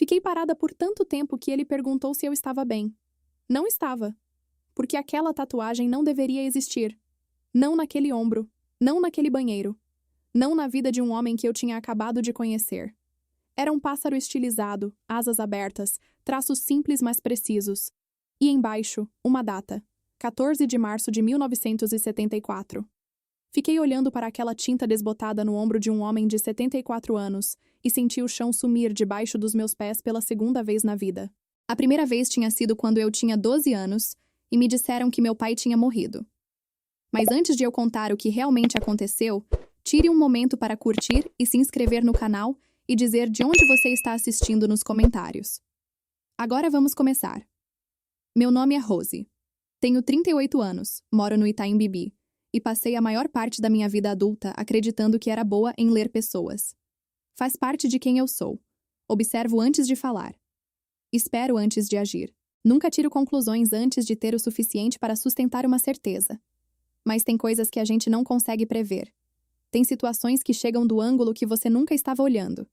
Fiquei parada por tanto tempo que ele perguntou se eu estava bem. Não estava, porque aquela tatuagem não deveria existir. Não naquele ombro, não naquele banheiro, não na vida de um homem que eu tinha acabado de conhecer. Era um pássaro estilizado, asas abertas, traços simples mas precisos. E embaixo, uma data: 14 de março de 1974. Fiquei olhando para aquela tinta desbotada no ombro de um homem de 74 anos e senti o chão sumir debaixo dos meus pés pela segunda vez na vida. A primeira vez tinha sido quando eu tinha 12 anos e me disseram que meu pai tinha morrido. Mas antes de eu contar o que realmente aconteceu, tire um momento para curtir e se inscrever no canal e dizer de onde você está assistindo nos comentários. Agora vamos começar. Meu nome é Rose. Tenho 38 anos, moro no Itaim Bibi, e passei a maior parte da minha vida adulta acreditando que era boa em ler pessoas. Faz parte de quem eu sou. Observo antes de falar. Espero antes de agir. Nunca tiro conclusões antes de ter o suficiente para sustentar uma certeza. Mas tem coisas que a gente não consegue prever. Tem situações que chegam do ângulo que você nunca estava olhando.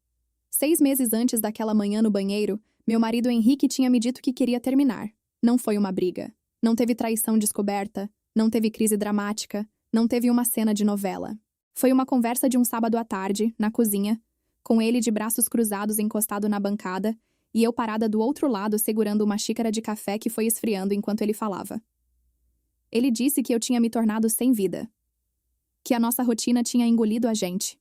6 meses antes daquela manhã no banheiro, meu marido Henrique tinha me dito que queria terminar. Não foi uma briga. Não teve traição descoberta. Não teve crise dramática. Não teve uma cena de novela. Foi uma conversa de um sábado à tarde, na cozinha, com ele de braços cruzados encostado na bancada e eu parada do outro lado segurando uma xícara de café que foi esfriando enquanto ele falava. Ele disse que eu tinha me tornado sem vida. Que a nossa rotina tinha engolido a gente.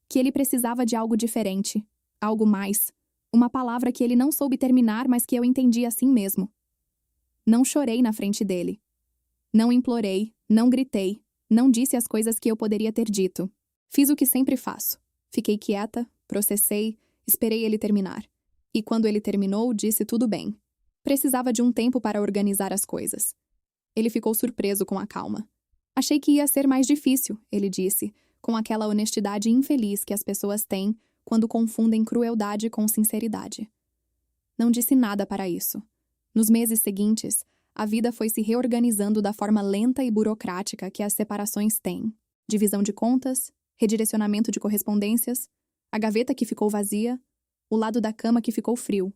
Que ele precisava de algo diferente, algo mais. Uma palavra que ele não soube terminar, mas que eu entendi assim mesmo. Não chorei na frente dele. Não implorei, não gritei, não disse as coisas que eu poderia ter dito. Fiz o que sempre faço. Fiquei quieta, processei, esperei ele terminar. E quando ele terminou, disse tudo bem. Precisava de um tempo para organizar as coisas. Ele ficou surpreso com a calma. Achei que ia ser mais difícil, ele disse, com aquela honestidade infeliz que as pessoas têm quando confundem crueldade com sinceridade. Não disse nada para isso. Nos meses seguintes, a vida foi se reorganizando da forma lenta e burocrática que as separações têm. Divisão de contas, redirecionamento de correspondências, a gaveta que ficou vazia, o lado da cama que ficou frio.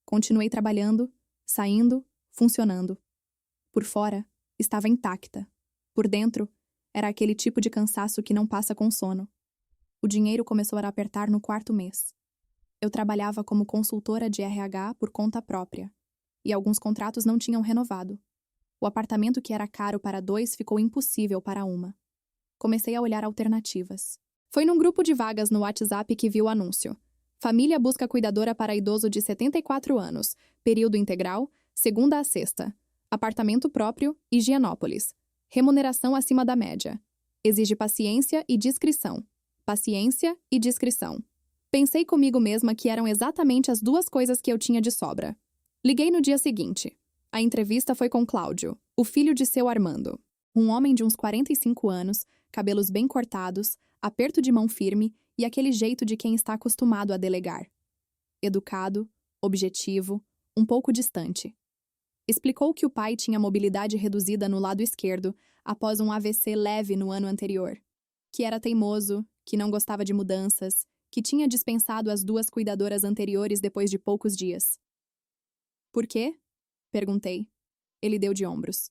Continuei trabalhando, saindo, funcionando. Por fora, estava intacta. Por dentro, era aquele tipo de cansaço que não passa com sono. O dinheiro começou a apertar no 4º mês. Eu trabalhava como consultora de RH por conta própria, e alguns contratos não tinham renovado. O apartamento que era caro para 2 ficou impossível para uma. Comecei a olhar alternativas. Foi num grupo de vagas no WhatsApp que vi o anúncio. Família busca cuidadora para idoso de 74 anos, período integral, segunda a sexta. Apartamento próprio, Higienópolis. Remuneração acima da média. Exige paciência e discrição. Paciência e discrição. Pensei comigo mesma que eram exatamente as 2 coisas que eu tinha de sobra. Liguei no dia seguinte. A entrevista foi com Cláudio, o filho de seu Armando. Um homem de uns 45 anos, cabelos bem cortados, aperto de mão firme e aquele jeito de quem está acostumado a delegar. Educado, objetivo, um pouco distante. Explicou que o pai tinha mobilidade reduzida no lado esquerdo após um AVC leve no ano anterior. Que era teimoso, que não gostava de mudanças, que tinha dispensado as 2 cuidadoras anteriores depois de poucos dias. Por quê? Perguntei. Ele deu de ombros.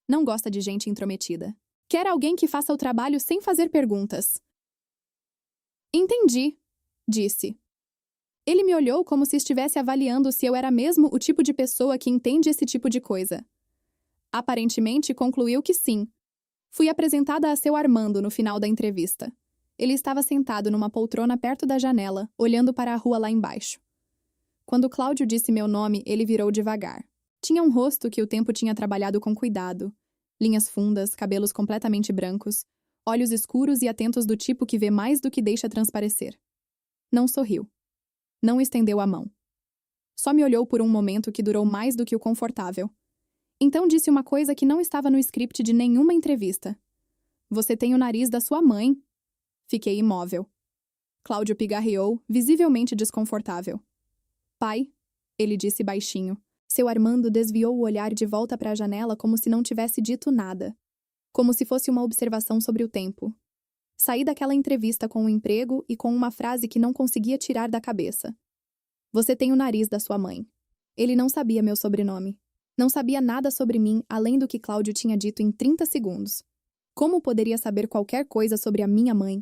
Não gosta de gente intrometida. Quer alguém que faça o trabalho sem fazer perguntas. Entendi, disse. Ele me olhou como se estivesse avaliando se eu era mesmo o tipo de pessoa que entende esse tipo de coisa. Aparentemente, concluiu que sim. Fui apresentada a seu Armando no final da entrevista. Ele estava sentado numa poltrona perto da janela, olhando para a rua lá embaixo. Quando Cláudio disse meu nome, ele virou devagar. Tinha um rosto que o tempo tinha trabalhado com cuidado. Linhas fundas, cabelos completamente brancos, olhos escuros e atentos do tipo que vê mais do que deixa transparecer. Não sorriu. Não estendeu a mão. Só me olhou por um momento que durou mais do que o confortável. Então disse uma coisa que não estava no script de nenhuma entrevista. Você tem o nariz da sua mãe. Fiquei imóvel. Cláudio pigarreou, visivelmente desconfortável. Pai, ele disse baixinho. Seu Armando desviou o olhar de volta para a janela como se não tivesse dito nada. Como se fosse uma observação sobre o tempo. Saí daquela entrevista com um emprego e com uma frase que não conseguia tirar da cabeça. Você tem o nariz da sua mãe. Ele não sabia meu sobrenome. Não sabia nada sobre mim além do que Cláudio tinha dito em 30 segundos. Como poderia saber qualquer coisa sobre a minha mãe?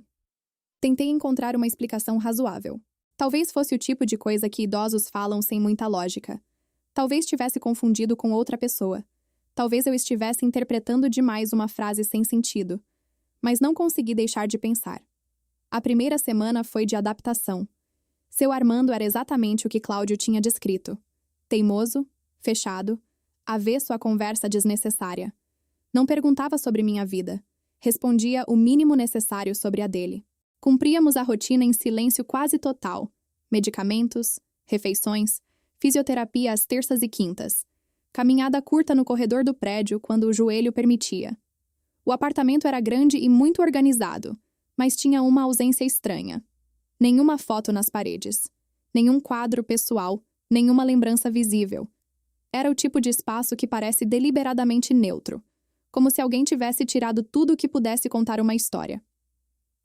Tentei encontrar uma explicação razoável. Talvez fosse o tipo de coisa que idosos falam sem muita lógica. Talvez tivesse confundido com outra pessoa. Talvez eu estivesse interpretando demais uma frase sem sentido. Mas não consegui deixar de pensar. A primeira semana foi de adaptação. Seu Armando era exatamente o que Cláudio tinha descrito. Teimoso, fechado, avesso à conversa desnecessária. Não perguntava sobre minha vida. Respondia o mínimo necessário sobre a dele. Cumpríamos a rotina em silêncio quase total. Medicamentos, refeições, fisioterapia às terças e quintas. Caminhada curta no corredor do prédio quando o joelho permitia. O apartamento era grande e muito organizado, mas tinha uma ausência estranha. Nenhuma foto nas paredes. Nenhum quadro pessoal, nenhuma lembrança visível. Era o tipo de espaço que parece deliberadamente neutro, como se alguém tivesse tirado tudo o que pudesse contar uma história.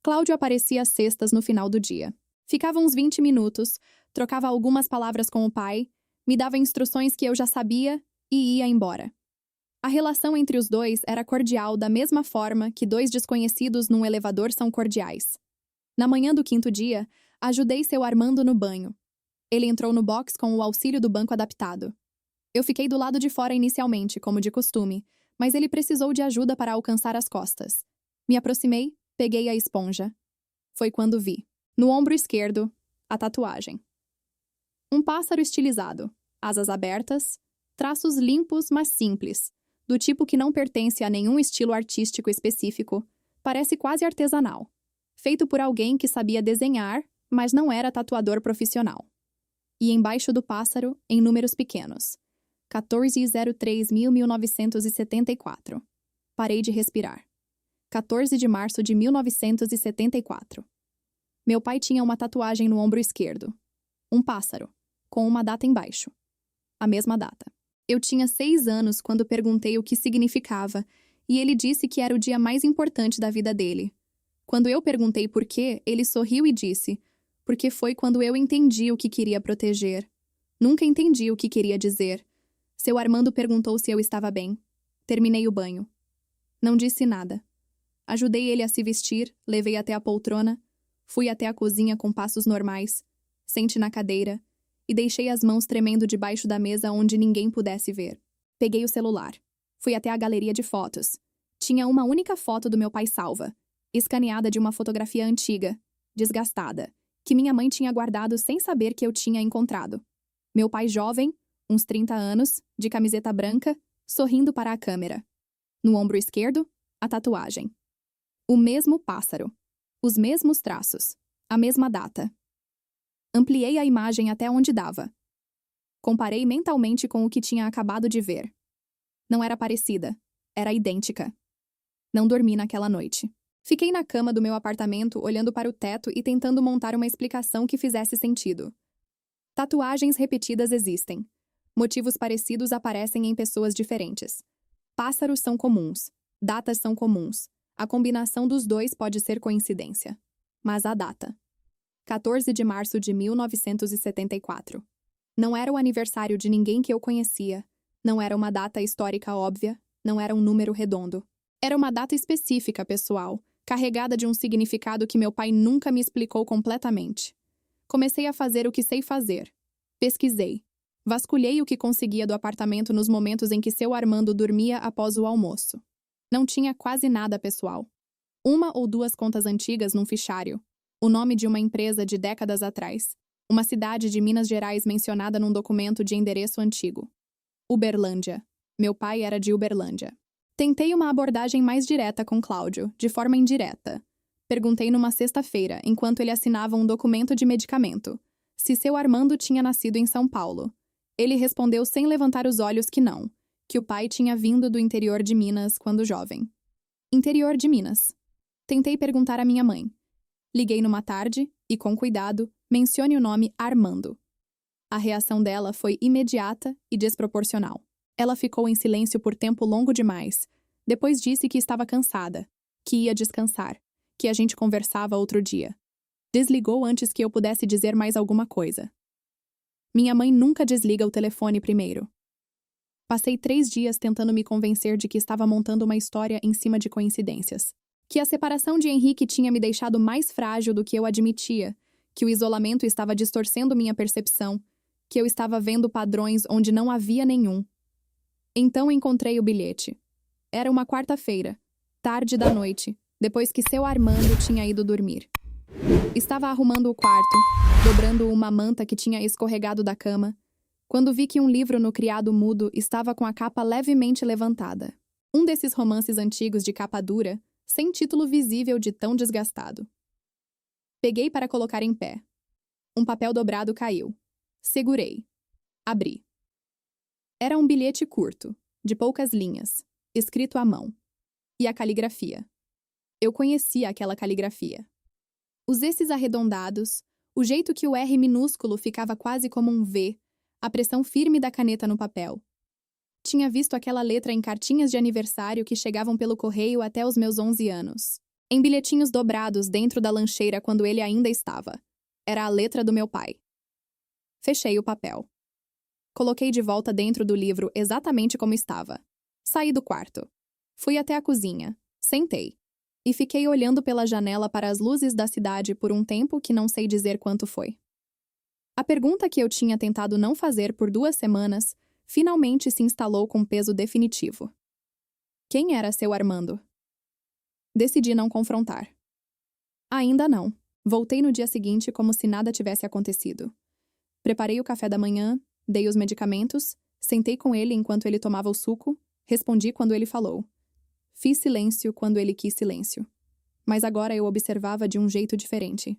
Cláudio aparecia às sextas no final do dia. Ficava uns 20 minutos, trocava algumas palavras com o pai, me dava instruções que eu já sabia e ia embora. A relação entre os dois era cordial da mesma forma que dois desconhecidos num elevador são cordiais. Na manhã do quinto dia, ajudei seu Armando no banho. Ele entrou no box com o auxílio do banco adaptado. Eu fiquei do lado de fora inicialmente, como de costume, mas ele precisou de ajuda para alcançar as costas. Me aproximei, peguei a esponja. Foi quando vi. No ombro esquerdo, a tatuagem. Um pássaro estilizado, asas abertas, traços limpos, mas simples, do tipo que não pertence a nenhum estilo artístico específico, parece quase artesanal. Feito por alguém que sabia desenhar, mas não era tatuador profissional. E embaixo do pássaro, em números pequenos. 14/03/1974. Parei de respirar. 14 de março de 1974. Meu pai tinha uma tatuagem no ombro esquerdo. Um pássaro, com uma data embaixo. A mesma data. Eu tinha 6 anos quando perguntei o que significava, e ele disse que era o dia mais importante da vida dele. Quando eu perguntei por quê, ele sorriu e disse, porque foi quando eu entendi o que queria proteger. Nunca entendi o que queria dizer. Seu Armando perguntou se eu estava bem. Terminei o banho. Não disse nada. Ajudei ele a se vestir, levei até a poltrona, fui até a cozinha com passos normais, sente na cadeira, e deixei as mãos tremendo debaixo da mesa onde ninguém pudesse ver. Peguei o celular. Fui até a galeria de fotos. Tinha uma única foto do meu pai salva, escaneada de uma fotografia antiga, desgastada, que minha mãe tinha guardado sem saber que eu tinha encontrado. Meu pai jovem, uns 30 anos, de camiseta branca, sorrindo para a câmera. No ombro esquerdo, a tatuagem. O mesmo pássaro. Os mesmos traços. A mesma data. Ampliei a imagem até onde dava. Comparei mentalmente com o que tinha acabado de ver. Não era parecida. Era idêntica. Não dormi naquela noite. Fiquei na cama do meu apartamento olhando para o teto e tentando montar uma explicação que fizesse sentido. Tatuagens repetidas existem. Motivos parecidos aparecem em pessoas diferentes. Pássaros são comuns. Datas são comuns. A combinação dos dois pode ser coincidência. Mas a data. 14 de março de 1974. Não era o aniversário de ninguém que eu conhecia. Não era uma data histórica óbvia. Não era um número redondo. Era uma data específica, pessoal, carregada de um significado que meu pai nunca me explicou completamente. Comecei a fazer o que sei fazer. Pesquisei. Vasculhei o que conseguia do apartamento nos momentos em que seu Armando dormia após o almoço. Não tinha quase nada pessoal. 1 ou 2 contas antigas num fichário. O nome de uma empresa de décadas atrás. Uma cidade de Minas Gerais mencionada num documento de endereço antigo. Uberlândia. Meu pai era de Uberlândia. Tentei uma abordagem mais direta com Cláudio, de forma indireta. Perguntei numa sexta-feira, enquanto ele assinava um documento de medicamento, se seu Armando tinha nascido em São Paulo. Ele respondeu sem levantar os olhos que não, que o pai tinha vindo do interior de Minas quando jovem. Interior de Minas. Tentei perguntar à minha mãe. Liguei numa tarde e, com cuidado, mencione o nome Armando. A reação dela foi imediata e desproporcional. Ela ficou em silêncio por tempo longo demais. Depois disse que estava cansada, que ia descansar, que a gente conversava outro dia. Desligou antes que eu pudesse dizer mais alguma coisa. Minha mãe nunca desliga o telefone primeiro. Passei 3 dias tentando me convencer de que estava montando uma história em cima de coincidências. Que a separação de Henrique tinha me deixado mais frágil do que eu admitia, que o isolamento estava distorcendo minha percepção, que eu estava vendo padrões onde não havia nenhum. Então encontrei o bilhete. Era uma quarta-feira, tarde da noite, depois que seu Armando tinha ido dormir. Estava arrumando o quarto, dobrando uma manta que tinha escorregado da cama, quando vi que um livro no criado mudo estava com a capa levemente levantada. Um desses romances antigos de capa dura, sem título visível de tão desgastado. Peguei para colocar em pé. Um papel dobrado caiu. Segurei. Abri. Era um bilhete curto, de poucas linhas, escrito à mão. E a caligrafia. Eu conhecia aquela caligrafia. Os esses arredondados, o jeito que o R minúsculo ficava quase como um V, a pressão firme da caneta no papel. Tinha visto aquela letra em cartinhas de aniversário que chegavam pelo correio até os meus 11 anos. Em bilhetinhos dobrados dentro da lancheira quando ele ainda estava. Era a letra do meu pai. Fechei o papel. Coloquei de volta dentro do livro exatamente como estava. Saí do quarto. Fui até a cozinha. Sentei. E fiquei olhando pela janela para as luzes da cidade por um tempo que não sei dizer quanto foi. A pergunta que eu tinha tentado não fazer por 2 semanas finalmente se instalou com peso definitivo. Quem era seu Armando? Decidi não confrontar. Ainda não. Voltei no dia seguinte como se nada tivesse acontecido. Preparei o café da manhã, dei os medicamentos, sentei com ele enquanto ele tomava o suco, respondi quando ele falou. Fiz silêncio quando ele quis silêncio. Mas agora eu observava de um jeito diferente.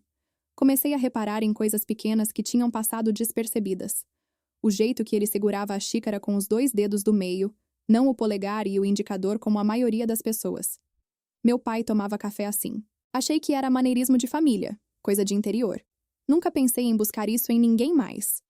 Comecei a reparar em coisas pequenas que tinham passado despercebidas. O jeito que ele segurava a xícara com os 2 dedos do meio, não o polegar e o indicador como a maioria das pessoas. Meu pai tomava café assim. Achei que era maneirismo de família, coisa de interior. Nunca pensei em buscar isso em ninguém mais.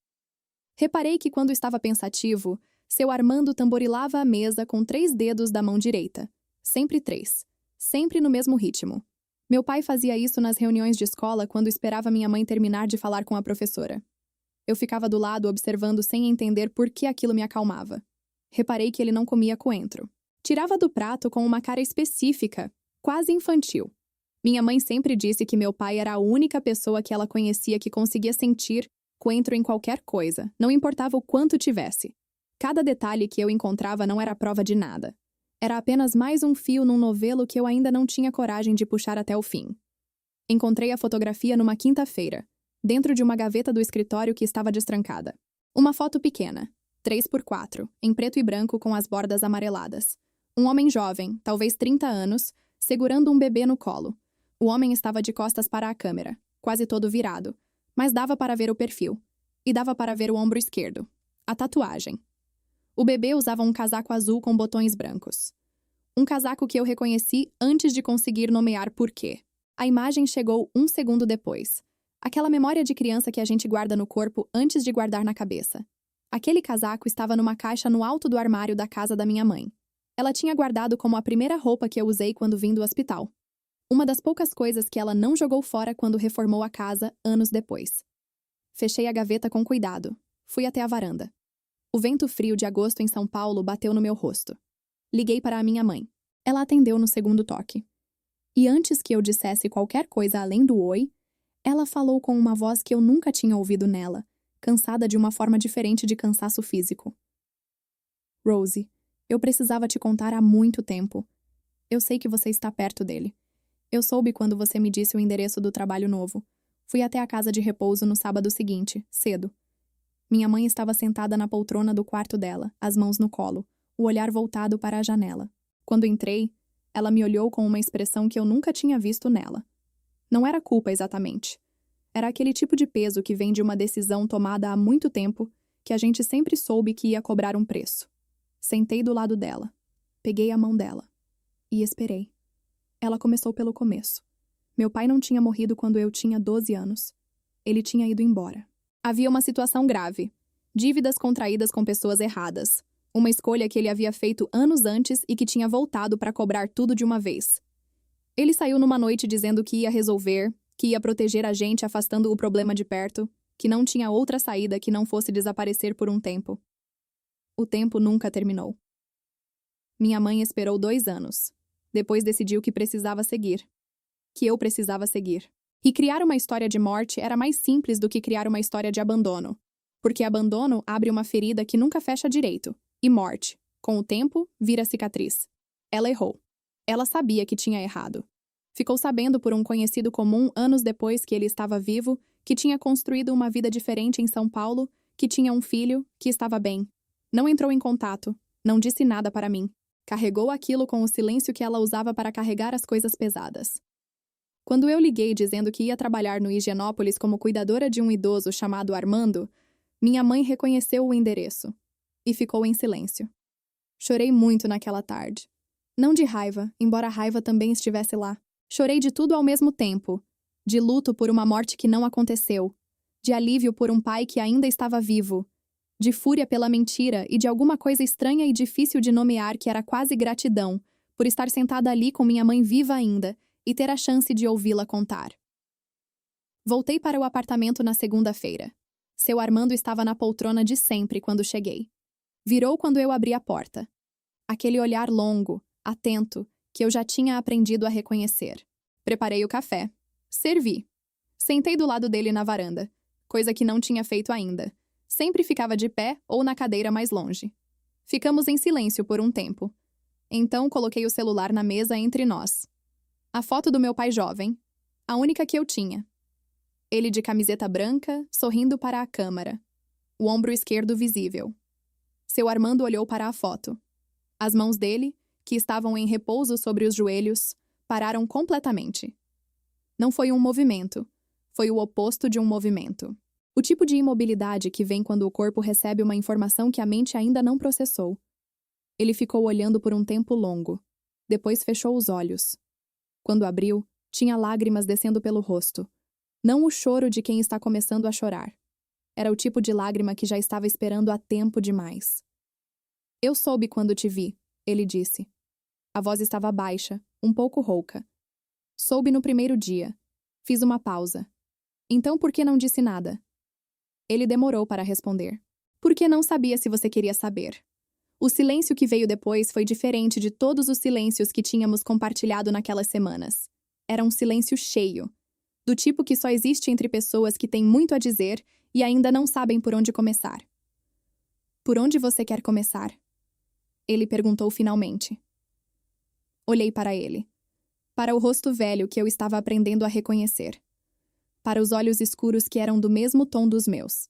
Reparei que quando estava pensativo, seu Armando tamborilava a mesa com 3 dedos da mão direita. Sempre 3. Sempre no mesmo ritmo. Meu pai fazia isso nas reuniões de escola quando esperava minha mãe terminar de falar com a professora. Eu ficava do lado observando sem entender por que aquilo me acalmava. Reparei que ele não comia coentro. Tirava do prato com uma cara específica, quase infantil. Minha mãe sempre disse que meu pai era a única pessoa que ela conhecia que conseguia sentir coentro em qualquer coisa, não importava o quanto tivesse. Cada detalhe que eu encontrava não era prova de nada. Era apenas mais um fio num novelo que eu ainda não tinha coragem de puxar até o fim. Encontrei a fotografia numa quinta-feira, dentro de uma gaveta do escritório que estava destrancada. Uma foto pequena, 3x4, em preto e branco com as bordas amareladas. Um homem jovem, talvez 30 anos, segurando um bebê no colo. O homem estava de costas para a câmera, quase todo virado, mas dava para ver o perfil. E dava para ver o ombro esquerdo. A tatuagem. O bebê usava um casaco azul com botões brancos. Um casaco que eu reconheci antes de conseguir nomear por quê. A imagem chegou 1 segundo depois. Aquela memória de criança que a gente guarda no corpo antes de guardar na cabeça. Aquele casaco estava numa caixa no alto do armário da casa da minha mãe. Ela tinha guardado como a primeira roupa que eu usei quando vim do hospital. Uma das poucas coisas que ela não jogou fora quando reformou a casa anos depois. Fechei a gaveta com cuidado. Fui até a varanda. O vento frio de agosto em São Paulo bateu no meu rosto. Liguei para a minha mãe. Ela atendeu no segundo toque. E antes que eu dissesse qualquer coisa além do oi, ela falou com uma voz que eu nunca tinha ouvido nela, cansada de uma forma diferente de cansaço físico. Rosie, eu precisava te contar há muito tempo. Eu sei que você está perto dele. Eu soube quando você me disse o endereço do trabalho novo. Fui até a casa de repouso no sábado seguinte, cedo. Minha mãe estava sentada na poltrona do quarto dela, as mãos no colo, o olhar voltado para a janela. Quando entrei, ela me olhou com uma expressão que eu nunca tinha visto nela. Não era culpa exatamente. Era aquele tipo de peso que vem de uma decisão tomada há muito tempo, que a gente sempre soube que ia cobrar um preço. Sentei do lado dela. Peguei a mão dela. E esperei. Ela começou pelo começo. Meu pai não tinha morrido quando eu tinha 12 anos. Ele tinha ido embora. Havia uma situação grave. Dívidas contraídas com pessoas erradas. Uma escolha que ele havia feito anos antes e que tinha voltado para cobrar tudo de uma vez. Ele saiu numa noite dizendo que ia resolver, que ia proteger a gente afastando o problema de perto, que não tinha outra saída que não fosse desaparecer por um tempo. O tempo nunca terminou. Minha mãe esperou 2 anos. Depois decidiu que precisava seguir. Que eu precisava seguir. E criar uma história de morte era mais simples do que criar uma história de abandono. Porque abandono abre uma ferida que nunca fecha direito. E morte, com o tempo, vira cicatriz. Ela errou. Ela sabia que tinha errado. Ficou sabendo por um conhecido comum anos depois que ele estava vivo, que tinha construído uma vida diferente em São Paulo, que tinha um filho, que estava bem. Não entrou em contato, não disse nada para mim. Carregou aquilo com o silêncio que ela usava para carregar as coisas pesadas. Quando eu liguei dizendo que ia trabalhar no Higienópolis como cuidadora de um idoso chamado Armando, minha mãe reconheceu o endereço e ficou em silêncio. Chorei muito naquela tarde. Não de raiva, embora a raiva também estivesse lá. Chorei de tudo ao mesmo tempo. De luto por uma morte que não aconteceu. De alívio por um pai que ainda estava vivo. De fúria pela mentira e de alguma coisa estranha e difícil de nomear que era quase gratidão, por estar sentada ali com minha mãe viva ainda e ter a chance de ouvi-la contar. Voltei para o apartamento na segunda-feira. Seu Armando estava na poltrona de sempre quando cheguei. Virou quando eu abri a porta. Aquele olhar longo, atento, que eu já tinha aprendido a reconhecer. Preparei o café. Servi. Sentei do lado dele na varanda, coisa que não tinha feito ainda. Sempre ficava de pé ou na cadeira mais longe. Ficamos em silêncio por um tempo. Então coloquei o celular na mesa entre nós. A foto do meu pai jovem, a única que eu tinha. Ele de camiseta branca, sorrindo para a câmera. O ombro esquerdo visível. Seu Armando olhou para a foto. As mãos dele, que estavam em repouso sobre os joelhos, pararam completamente. Não foi um movimento. Foi o oposto de um movimento. O tipo de imobilidade que vem quando o corpo recebe uma informação que a mente ainda não processou. Ele ficou olhando por um tempo longo. Depois fechou os olhos. Quando abriu, tinha lágrimas descendo pelo rosto. Não o choro de quem está começando a chorar. Era o tipo de lágrima que já estava esperando há tempo demais. Eu soube quando te vi, ele disse. A voz estava baixa, um pouco rouca. Soube no primeiro dia. Fiz uma pausa. Então por que não disse nada? Ele demorou para responder. Porque não sabia se você queria saber. O silêncio que veio depois foi diferente de todos os silêncios que tínhamos compartilhado naquelas semanas. Era um silêncio cheio, do tipo que só existe entre pessoas que têm muito a dizer e ainda não sabem por onde começar. Por onde você quer começar? Ele perguntou finalmente. Olhei para ele. Para o rosto velho que eu estava aprendendo a reconhecer. Para os olhos escuros que eram do mesmo tom dos meus.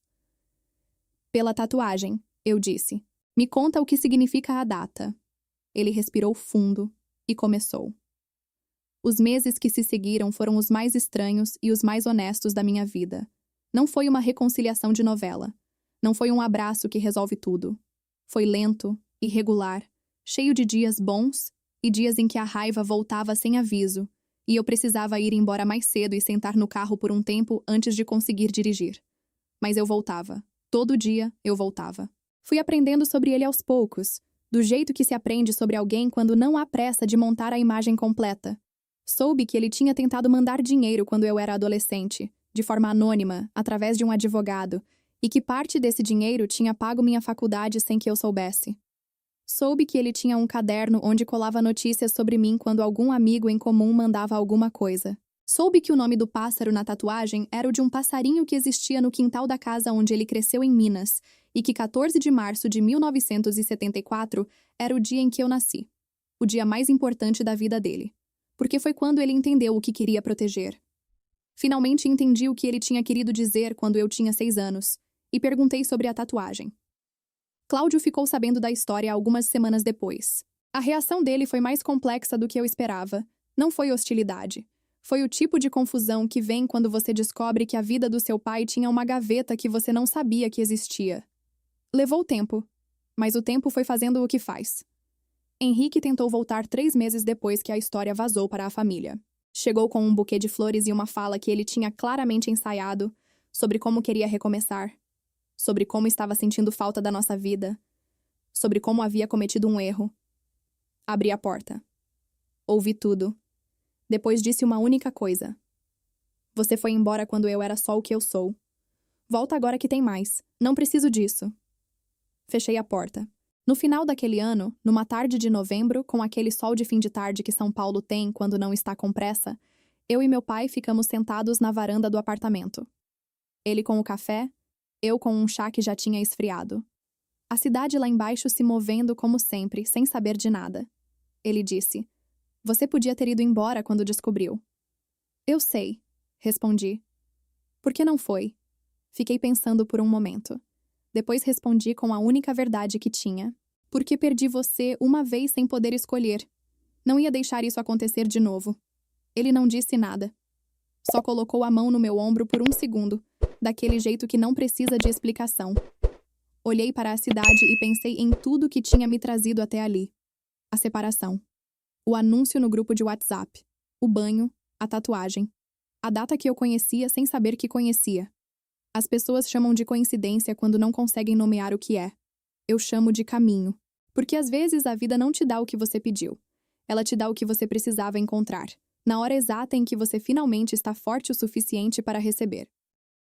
Pela tatuagem, eu disse. Me conta o que significa a data. Ele respirou fundo e começou. Os meses que se seguiram foram os mais estranhos e os mais honestos da minha vida. Não foi uma reconciliação de novela. Não foi um abraço que resolve tudo. Foi lento, irregular, cheio de dias bons e dias em que a raiva voltava sem aviso, e eu precisava ir embora mais cedo e sentar no carro por um tempo antes de conseguir dirigir. Mas eu voltava. Todo dia eu voltava. Fui aprendendo sobre ele aos poucos, do jeito que se aprende sobre alguém quando não há pressa de montar a imagem completa. Soube que ele tinha tentado mandar dinheiro quando eu era adolescente, de forma anônima, através de um advogado, e que parte desse dinheiro tinha pago minha faculdade sem que eu soubesse. Soube que ele tinha um caderno onde colava notícias sobre mim quando algum amigo em comum mandava alguma coisa. Soube que o nome do pássaro na tatuagem era o de um passarinho que existia no quintal da casa onde ele cresceu em Minas, e que 14 de março de 1974 era o dia em que eu nasci. O dia mais importante da vida dele. Porque foi quando ele entendeu o que queria proteger. Finalmente entendi o que ele tinha querido dizer quando eu tinha 6 anos, e perguntei sobre a tatuagem. Cláudio ficou sabendo da história algumas semanas depois. A reação dele foi mais complexa do que eu esperava. Não foi hostilidade. Foi o tipo de confusão que vem quando você descobre que a vida do seu pai tinha uma gaveta que você não sabia que existia. Levou tempo, mas o tempo foi fazendo o que faz. Henrique tentou voltar 3 meses depois que a história vazou para a família. Chegou com um buquê de flores e uma fala que ele tinha claramente ensaiado sobre como queria recomeçar, sobre como estava sentindo falta da nossa vida, sobre como havia cometido um erro. Abri a porta. Ouvi tudo. Depois disse uma única coisa. Você foi embora quando eu era só o que eu sou. Volta agora que tem mais. Não preciso disso. Fechei a porta. No final daquele ano, numa tarde de novembro, com aquele sol de fim de tarde que São Paulo tem quando não está com pressa, eu e meu pai ficamos sentados na varanda do apartamento. Ele com o café, eu com um chá que já tinha esfriado. A cidade lá embaixo se movendo como sempre, sem saber de nada. Ele disse: "Você podia ter ido embora quando descobriu." "Eu sei", respondi. "Por que não foi?" Fiquei pensando por um momento. Depois respondi com a única verdade que tinha. "Porque perdi você uma vez sem poder escolher. Não ia deixar isso acontecer de novo." Ele não disse nada. Só colocou a mão no meu ombro por um segundo, daquele jeito que não precisa de explicação. Olhei para a cidade e pensei em tudo que tinha me trazido até ali. A separação. O anúncio no grupo de WhatsApp. O banho. A tatuagem. A data que eu conhecia sem saber que conhecia. As pessoas chamam de coincidência quando não conseguem nomear o que é. Eu chamo de caminho. Porque às vezes a vida não te dá o que você pediu. Ela te dá o que você precisava encontrar, na hora exata em que você finalmente está forte o suficiente para receber.